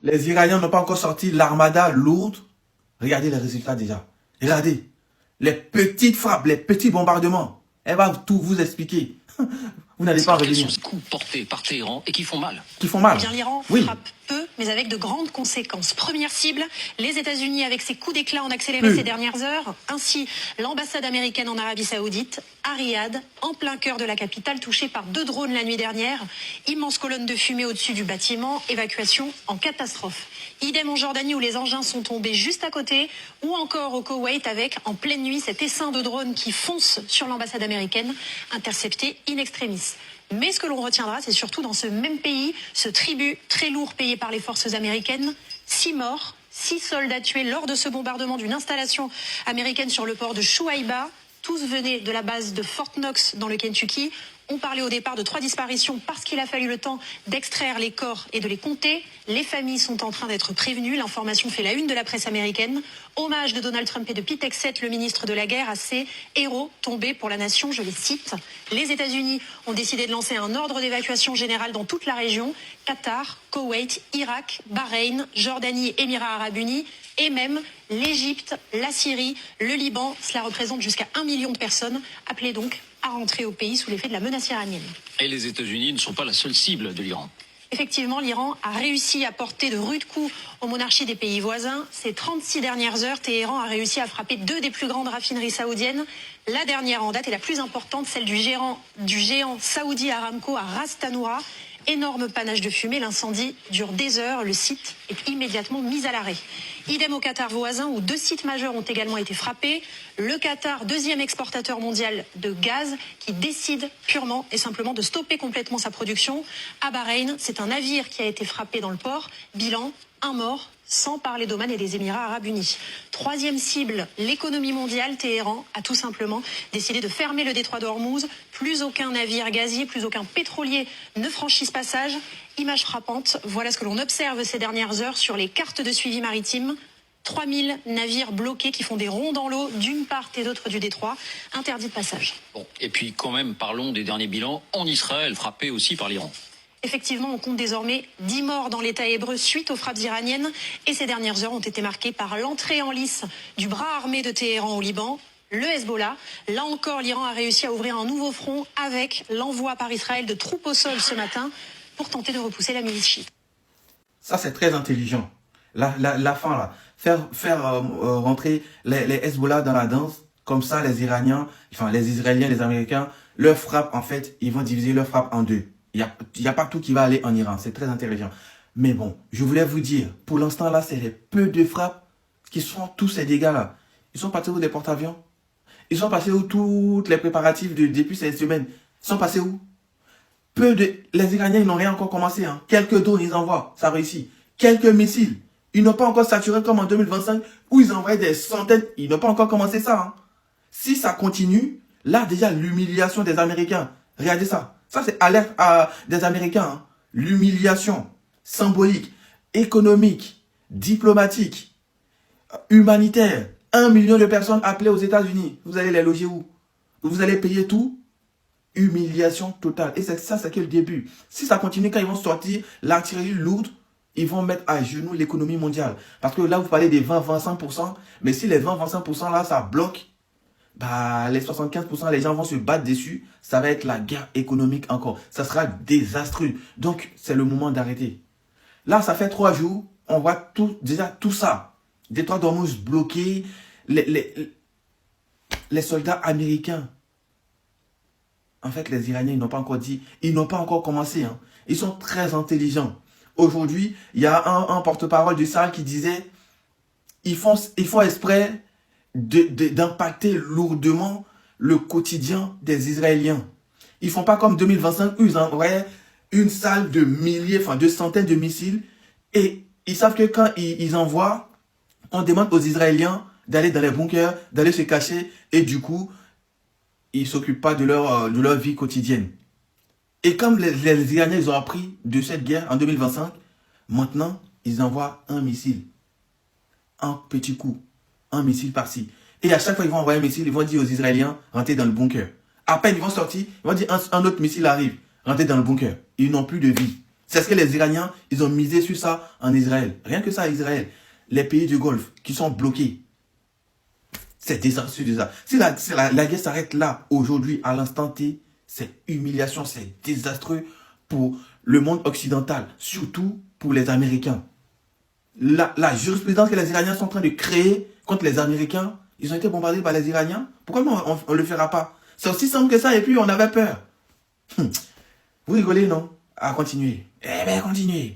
Les Iraniens n'ont pas encore sorti l'armada lourde. Regardez les résultats déjà. Regardez. Les petites frappes, les petits bombardements. Elle va tout vous expliquer. Vous n'allez pas revenir. Quels sont ces coups portés par Téhéran et qui font mal? Qui font mal. Eh bien, l'Iran frappe peu, mais avec de grandes conséquences. Première cible, les États-Unis avec ses coups d'éclat ont accéléré ces dernières heures. Ainsi, l'ambassade américaine en Arabie Saoudite, à Riyad, en plein cœur de la capitale, touchée par 2 drones la nuit dernière. Immense colonne de fumée au-dessus du bâtiment, évacuation en catastrophe. Idem en Jordanie où les engins sont tombés juste à côté, ou encore au Koweït avec, en pleine nuit, cet essaim de drones qui fonce sur l'ambassade américaine, intercepté in extremis. Mais ce que l'on retiendra, c'est surtout dans ce même pays, ce tribut très lourd payé par les forces américaines, 6 morts, 6 soldats tués lors de ce bombardement d'une installation américaine sur le port de Shuaïba. Tous venaient de la base de Fort Knox dans le Kentucky. On parlait au départ de 3 disparitions parce qu'il a fallu le temps d'extraire les corps et de les compter. Les familles sont en train d'être prévenues. L'information fait la une de la presse américaine. Hommage de Donald Trump et de Pete Hegseth, le ministre de la Guerre, à ces héros tombés pour la nation, je les cite. Les États-Unis ont décidé de lancer un ordre d'évacuation générale dans toute la région. Qatar, Koweït, Irak, Bahreïn, Jordanie, Émirats arabes unis et même l'Égypte, la Syrie, le Liban. Cela représente jusqu'à 1 million de personnes. Appelées donc à rentrer au pays sous l'effet de la menace iranienne. Et les États-Unis ne sont pas la seule cible de l'Iran. Effectivement, l'Iran a réussi à porter de rudes coups aux monarchies des pays voisins. Ces 36 dernières heures, Téhéran a réussi à frapper 2 des plus grandes raffineries saoudiennes. La dernière en date est la plus importante, celle du géant saoudi Aramco à Ras Tanura. Énorme panache de fumée, l'incendie dure des heures, le site est immédiatement mis à l'arrêt. Idem au Qatar voisin où 2 sites majeurs ont également été frappés. Le Qatar, 2e exportateur mondial de gaz, qui décide purement et simplement de stopper complètement sa production. À Bahreïn, c'est un navire qui a été frappé dans le port. Bilan, 1 mort, sans parler d'Oman et des Émirats arabes unis. 3e cible, l'économie mondiale. Téhéran a tout simplement décidé de fermer le détroit d'Ormuz. Plus aucun navire gazier, plus aucun pétrolier ne franchit ce passage. Image frappante, voilà ce que l'on observe ces dernières heures sur les cartes de suivi maritime. 3000 navires bloqués qui font des ronds dans l'eau d'une part et d'autre du détroit, interdit de passage. Bon, et puis quand même, parlons des derniers bilans en Israël, frappé aussi par l'Iran. Effectivement, on compte désormais 10 morts dans l'État hébreu suite aux frappes iraniennes. Et ces dernières heures ont été marquées par l'entrée en lice du bras armé de Téhéran au Liban, le Hezbollah. Là encore, l'Iran a réussi à ouvrir un nouveau front avec l'envoi par Israël de troupes au sol ce matin pour tenter de repousser la milice chiite. Ça, c'est très intelligent. La fin, là. Faire rentrer les Hezbollah dans la danse. Comme ça, les Iraniens, enfin les Israéliens, les Américains, leur frappe, en fait, ils vont diviser leur frappe en 2. Il n'y a pas tout qui va aller en Iran. C'est très intelligent. Mais bon, je voulais vous dire, pour l'instant, là, c'est les peu de frappes qui sont tous ces dégâts-là. Ils sont passés où des porte-avions? Ils sont passés où tous les préparatifs depuis cette semaine? Ils sont passés où? Les Iraniens, ils n'ont rien encore commencé. Hein. Quelques drones, ils envoient. Ça réussit. Quelques missiles. Ils n'ont pas encore saturé comme en 2025 où ils envoyaient des centaines. Ils n'ont pas encore commencé ça. Hein. Si ça continue, là, déjà, l'humiliation des Américains. Regardez ça. Ça, c'est alerte des Américains. Hein. L'humiliation symbolique, économique, diplomatique, humanitaire. 1 million de personnes appelées aux États-Unis. Vous allez les loger où? Vous allez payer tout? Humiliation totale. Et ça, c'est que le début. Si ça continue, quand ils vont sortir l'artillerie lourde, ils vont mettre à genoux l'économie mondiale. Parce que là, vous parlez des 20-25%. Mais si les 20-25% là, ça bloque, bah, les 75%, les gens vont se battre dessus. Ça va être la guerre économique encore. Ça sera désastreux. Donc, c'est le moment d'arrêter. Là, ça fait 3 jours. On voit déjà tout ça. Détroit d'Ormuz bloqué. Les soldats américains. En fait, les Iraniens, ils n'ont pas encore dit. Ils n'ont pas encore commencé. Hein. Ils sont très intelligents. Aujourd'hui, il y a un porte-parole du Sahel qui disait ils font exprès d'impacter lourdement le quotidien des Israéliens. Ils font pas comme 2025 où ils envoyaient une salle de milliers, enfin de centaines de missiles. Et ils savent que quand ils envoient, on demande aux Israéliens d'aller dans les bunkers, d'aller se cacher. Et du coup, ils ne s'occupent pas de leur vie quotidienne. Et comme les Iraniens, ils ont appris de cette guerre en 2025, maintenant, ils envoient un missile. Un petit coup. Un missile par-ci. Et à chaque fois qu'ils vont envoyer un missile, ils vont dire aux Israéliens, rentrez dans le bunker. À peine ils vont sortir, ils vont dire un autre missile arrive, rentrez dans le bunker. Ils n'ont plus de vie. C'est ce que les Iraniens, ils ont misé sur ça en Israël. Rien que ça, Israël. Les pays du Golfe qui sont bloqués. C'est désastreux déjà. Si la guerre s'arrête là, aujourd'hui, à l'instant T, c'est humiliation, c'est désastreux pour le monde occidental, surtout pour les Américains. La jurisprudence que les Iraniens sont en train de créer contre les Américains, ils ont été bombardés par les Iraniens. Pourquoi on ne le fera pas? C'est aussi simple que ça et puis on avait peur. Vous rigolez, non? À continuer. Eh bien, continuez.